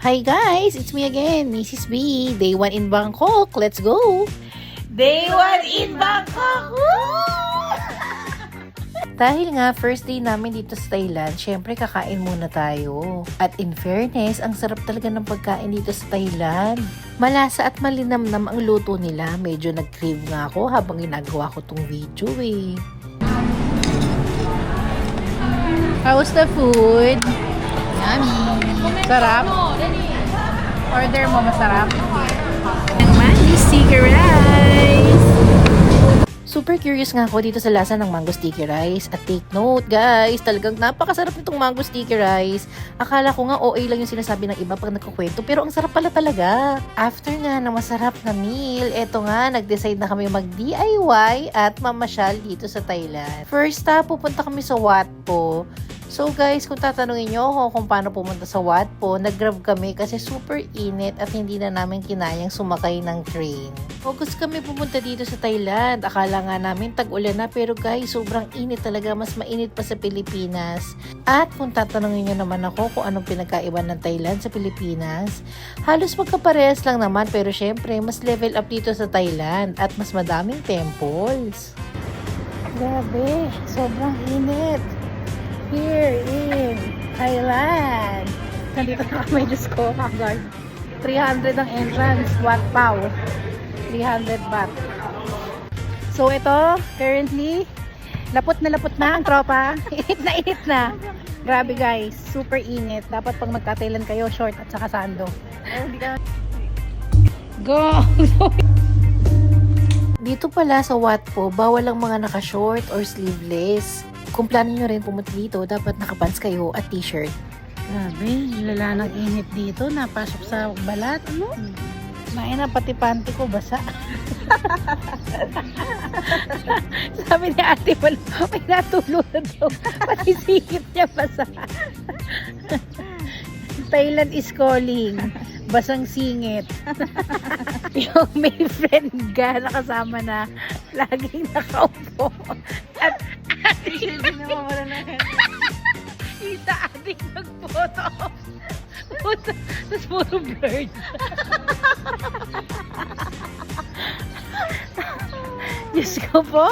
Hi guys, it's me again, Mrs. B. Day 1 in Bangkok. Let's go! Day 1 in Bangkok! Dahil nga first day namin dito sa Thailand, syempre kakain muna tayo. At in fairness, ang sarap talaga ng pagkain dito sa Thailand. Malasa at malinamnam ang luto nila. Medyo nag-crave nga ako habang ginagawa ko tong video eh. How's the food? Yummy! Sarap? Order mo, masarap? And mango sticky rice! Super curious nga ako dito sa lasa ng mango sticky rice. At take note guys, talagang napakasarap nitong mango sticky rice. Akala ko nga OA lang yung sinasabi ng iba pag nagkukwento, pero ang sarap pala talaga. After nga ng masarap na meal, eto nga, nag-decide na kami mag-DIY at mamasyal dito sa Thailand. First stop, pupunta kami sa Wat Po. So guys, kung tatanungin nyo ako kung paano pumunta sa Wat Po, nag-grab kami kasi super init at hindi na namin kinayang sumakay ng train. August kami pumunta dito sa Thailand. Akala nga namin tag-ulan na, pero guys, sobrang init talaga. Mas mainit pa sa Pilipinas. At kung tatanungin nyo naman ako kung anong pinagkaiba ng Thailand sa Pilipinas, halos magkaparehas lang naman, pero syempre mas level up dito sa Thailand at mas madaming temples. Grabe, sobrang init here in Thailand. Nandito na kami, Diyos ko, kagad. 300 ang entrance, Wat Pao. 300 baht. So ito, currently, lapot na ang tropa. Init na. Grabe guys, super init. Dapat pag magka-Thailand kayo, short at saka sando. Go! Dito pala sa Wat Po, bawal ang mga naka-short or sleeveless. Kung plano nyo rin pumunta dito, dapat nakapants kayo at t-shirt. Grabe, lala ng init dito. Napasok sa balat. Ano? Na pati panty ko basa. Sabi ni ate, may natulo na daw. Pati sikip niya basa. Thailand is calling. Basang singit. Yung may friend ka na kasama na laging nakaupo. At ating kita ating nagphoto. Tapos puro bird. Diyos ko po.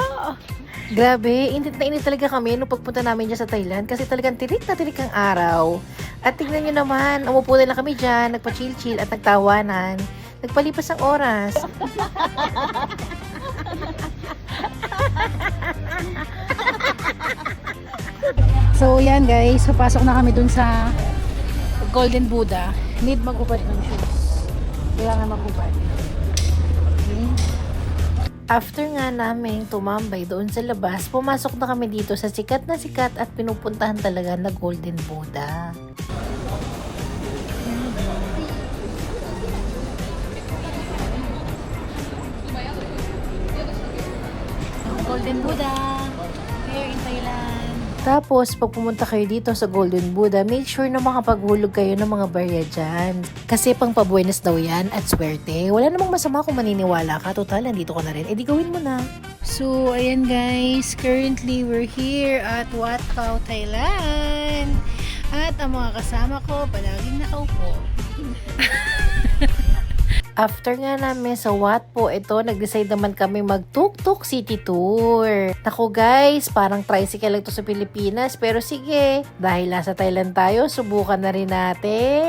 Grabe, init na init talaga kami nung pagpunta namin dyan sa Thailand kasi talagang tirik na tirik ang araw. At tingnan nyo naman, umupo na lang kami dyan, nagpa-chill-chill at nagtawanan. Nagpalipas ang oras. So yan guys, papasok na kami dun sa Golden Buddha. Need mag-upad ng shoes. Kailangan mag-upad. Okay. After nga namin tumambay doon sa labas, pumasok na kami dito sa sikat na sikat at pinupuntahan talaga na Golden Buddha. Golden Buddha here in Thailand. Tapos, pag pumunta kayo dito sa Golden Buddha, make sure na makapaghulog kayo ng mga barya dyan. Kasi pang pabuenas daw yan at swerte. Wala namang masama kung maniniwala ka. Total, nandito ka na rin. Eh, di gawin mo na. So, ayan guys. Currently, we're here at Wat Pao, Thailand. At ang mga kasama ko, palaging nakaupo. After nga namin sa Wat Po, ito, nag-decide naman kami mag-Tuk-Tuk City Tour. Naku guys, parang tricycle lang to sa Pilipinas. Pero sige, dahil nasa Thailand tayo, subukan na rin natin.